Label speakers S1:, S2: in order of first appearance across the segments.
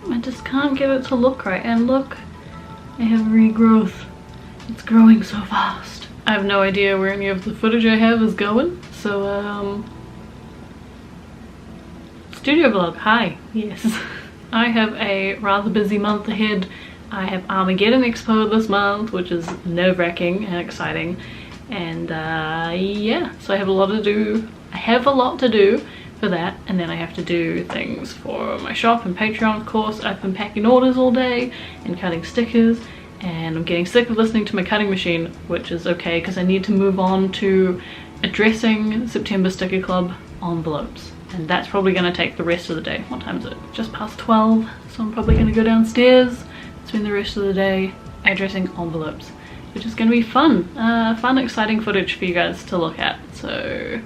S1: I just can't get it to look right. And look, I have regrowth. It's growing so fast. I have no idea where any of the footage I have is going. So, studio vlog, hi, yes. I have a rather busy month ahead. I have Armageddon Expo this month, which is nerve-wracking and exciting. And yeah, so I have a lot to do. I have a lot to do for that, and then I have to do things for my shop and Patreon, of course. I've been packing orders all day and cutting stickers, and I'm getting sick of listening to my cutting machine, which is okay because I need to move on to addressing September Sticker Club envelopes, and that's probably going to take the rest of the day. What time is it? Just past 12, so I'm probably going to go downstairs, spend the rest of the day addressing envelopes, which is going to be fun. Fun, exciting footage for you guys to look at, so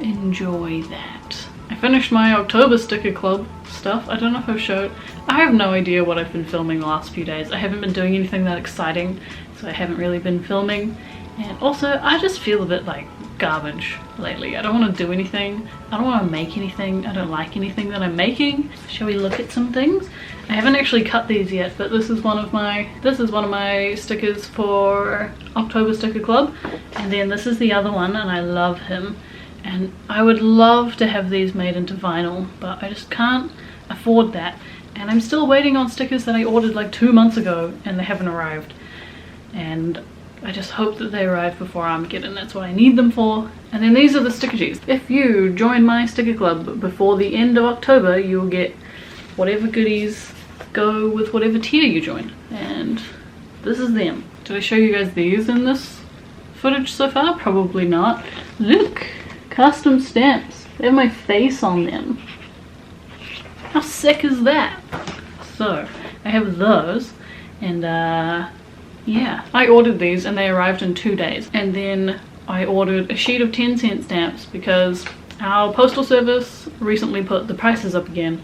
S1: enjoy that. I finished my October Sticker Club stuff. I don't know if I've showed. I have no idea what I've been filming the last few days. I haven't been doing anything that exciting, so I haven't really been filming. And also, I just feel a bit like garbage lately. I don't want to do anything. I don't want to make anything. I don't like anything that I'm making. Shall we look at some things? I haven't actually cut these yet, but this is one of my stickers for October Sticker Club, and then this is the other one, and I love him. And I would love to have these made into vinyl, but I just can't afford that. And I'm still waiting on stickers that I ordered like 2 months ago, and they haven't arrived. And I just hope that they arrive before Armageddon. That's what I need them for. And then these are the sticker sheets. If you join my sticker club before the end of October, you'll get whatever goodies go with whatever tier you join. And this is them. Did I show you guys these in this footage so far? Probably not. Look! Custom stamps. They have my face on them. How sick is that? So, I have those, and yeah. I ordered these and they arrived in 2 days. And then I ordered a sheet of 10-cent stamps because our postal service recently put the prices up again,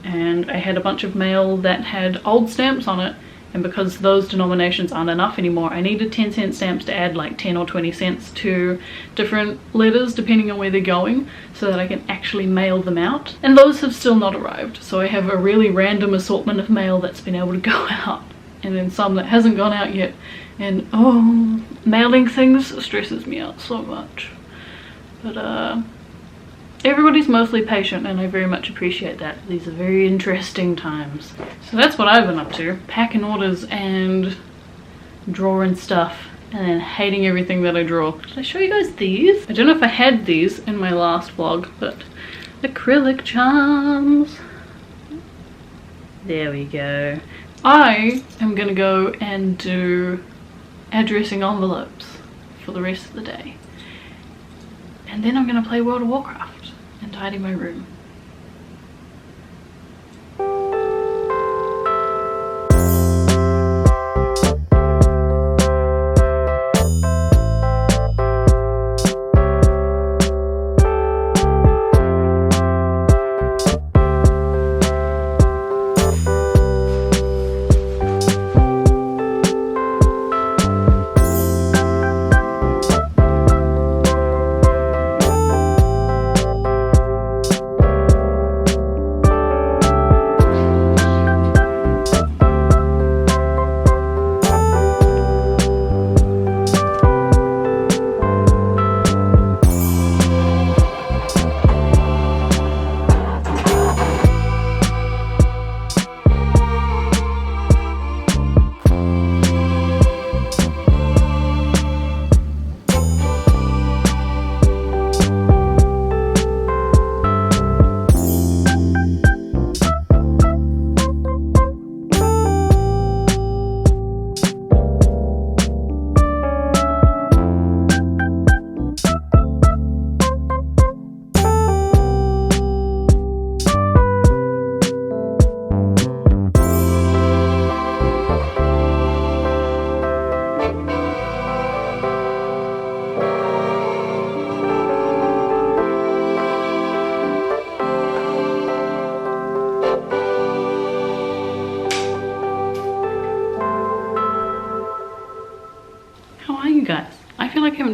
S1: and I had a bunch of mail that had old stamps on it, and because those denominations aren't enough anymore, I needed 10-cent stamps to add like 10 or 20 cents to different letters depending on where they're going, so that I can actually mail them out. And those have still not arrived, so I have a really random assortment of mail that's been able to go out, and then some that hasn't gone out yet. And oh, mailing things stresses me out so much. But everybody's mostly patient, and I very much appreciate that. These are very interesting times. So that's what I've been up to. Packing orders and drawing stuff, and then hating everything that I draw. Did I show you guys these? I don't know if I had these in my last vlog, but acrylic charms. There we go. I am gonna go and do addressing envelopes for the rest of the day. And then I'm gonna play World of Warcraft and tidy my room.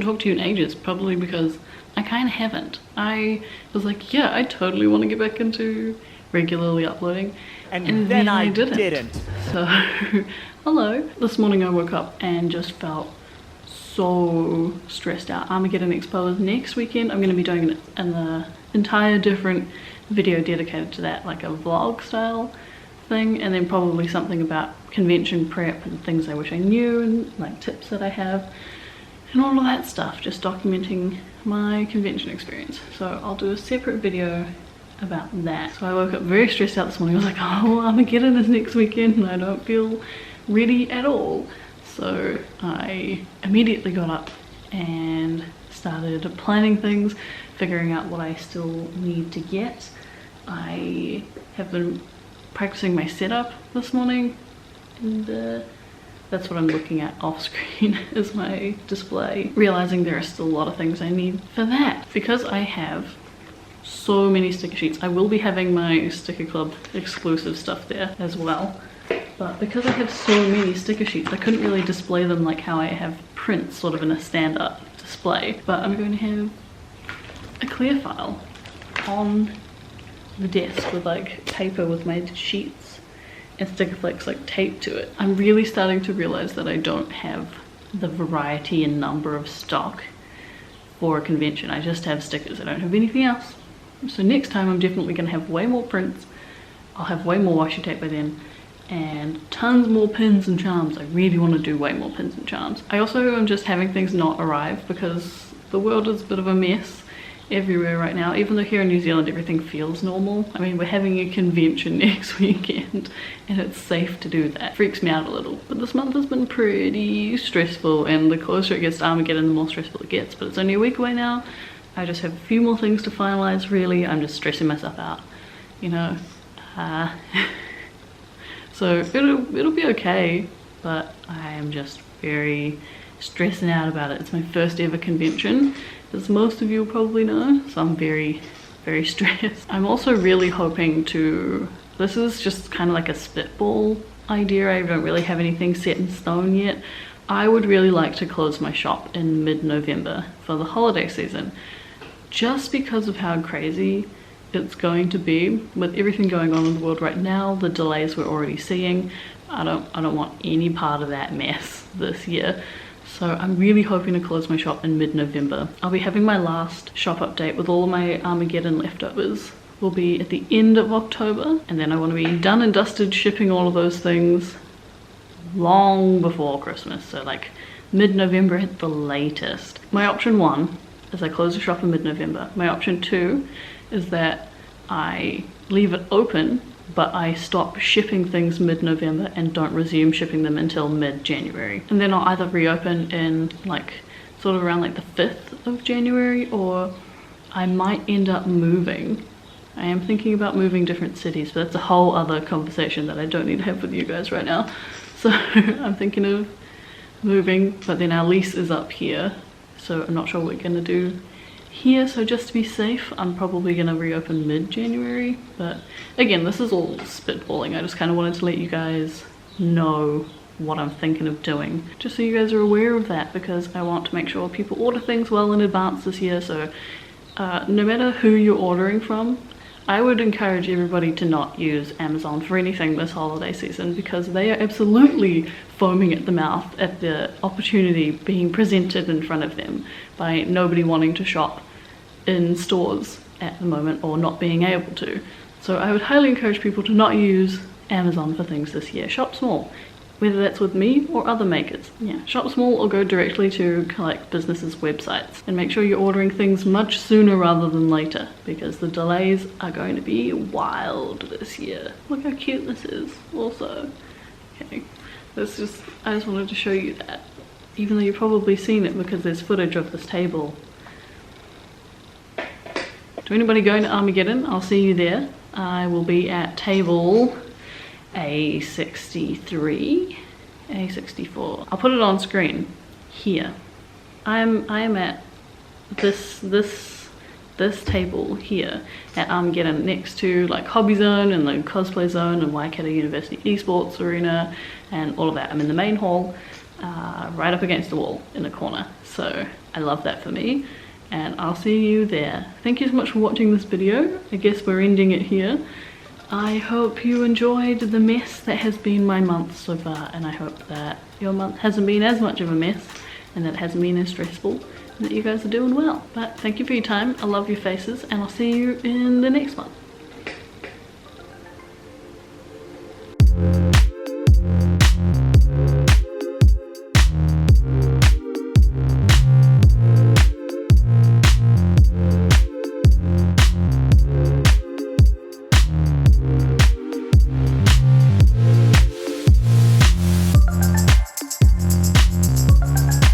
S1: talked to you in ages, probably because I kind of haven't. I was like, yeah, I totally want to get back into regularly uploading. And then I didn't. So, hello. This morning I woke up and just felt so stressed out. Armageddon Expo is next weekend. I'm going to be doing an entire different video dedicated to that, like a vlog style thing, and then probably something about convention prep and things I wish I knew, and like tips that I have and all of that stuff, just documenting my convention experience. So I'll do a separate video about that. So I woke up very stressed out this morning. I was like, oh, Armageddon is next weekend and I don't feel ready at all. So I immediately got up and started planning things, figuring out what I still need to get. I have been practicing my setup this morning, and that's what I'm looking at off screen is my display, realizing there are still a lot of things I need for that. Because I have so many sticker sheets, I will be having my Sticker Club exclusive stuff there as well, but because I have so many sticker sheets, I couldn't really display them like how I have prints sort of in a stand-up display. But I'm going to have a clear file on the desk with like paper with my sheets and sticker flex like taped to it. I'm really starting to realize that I don't have the variety and number of stock for a convention. I just have stickers, I don't have anything else. So next time I'm definitely going to have way more prints, I'll have way more washi tape by then, and tons more pins and charms. I really want to do way more pins and charms. I also am just having things not arrive because the world is a bit of a mess everywhere right now. Even though here in New Zealand everything feels normal. I mean, we're having a convention next weekend and it's safe to do that. Freaks me out a little. But this month has been pretty stressful, and the closer it gets to Armageddon the more stressful it gets. But it's only a week away now. I just have a few more things to finalize really. I'm just stressing myself out, you know. So it'll be okay, but I am just very stressing out about it. It's my first ever convention, as most of you will probably know, so I'm very, very stressed. I'm also really hoping to, this is just kind of like a spitball idea, I don't really have anything set in stone yet. I would really like to close my shop in mid-November for the holiday season, just because of how crazy it's going to be with everything going on in the world right now, the delays we're already seeing. I don't want any part of that mess this year. So I'm really hoping to close my shop in mid-November. I'll be having my last shop update with all of my Armageddon leftovers. Will be at the end of October, and then I want to be done and dusted shipping all of those things long before Christmas. So like mid-November at the latest. My option 1 is I close the shop in mid-November. My option 2 is that I leave it open, but I stop shipping things mid-November and don't resume shipping them until mid-January. And then I'll either reopen in like sort of around like the 5th of January, or I might end up moving. I am thinking about moving different cities, but that's a whole other conversation that I don't need to have with you guys right now. So I'm thinking of moving, but then our lease is up here, so I'm not sure what we're gonna do here. So just to be safe, I'm probably gonna reopen mid-January. But again, this is all spitballing. I just kind of wanted to let you guys know what I'm thinking of doing, just so you guys are aware of that, because I want to make sure people order things well in advance this year. So no matter who you're ordering from, I would encourage everybody to not use Amazon for anything this holiday season, because they are absolutely foaming at the mouth at the opportunity being presented in front of them by nobody wanting to shop in stores at the moment, or not being able to. So I would highly encourage people to not use Amazon for things this year. Shop small, whether that's with me or other makers. Yeah, shop small or go directly to like businesses' websites, and make sure you're ordering things much sooner rather than later, because the delays are going to be wild this year. Look how cute this is also. Okay, that's just, I just wanted to show you that, even though you've probably seen it because there's footage of this table. To anybody going to Armageddon, I'll see you there. I will be at table A63, A64. I'll put it on screen here. I am at this table here at Armageddon, next to like Hobby Zone and the Cosplay Zone and Waikato University Esports Arena and all of that. I'm in the main hall. right up against the wall in the corner. So I love that for me, and I'll see you there. Thank you so much for watching this video. I guess we're ending it here. I hope you enjoyed the mess that has been my month so far, and I hope that your month hasn't been as much of a mess and that it hasn't been as stressful, and that you guys are doing well. But thank you for your time. I love your faces, and I'll see you in the next one.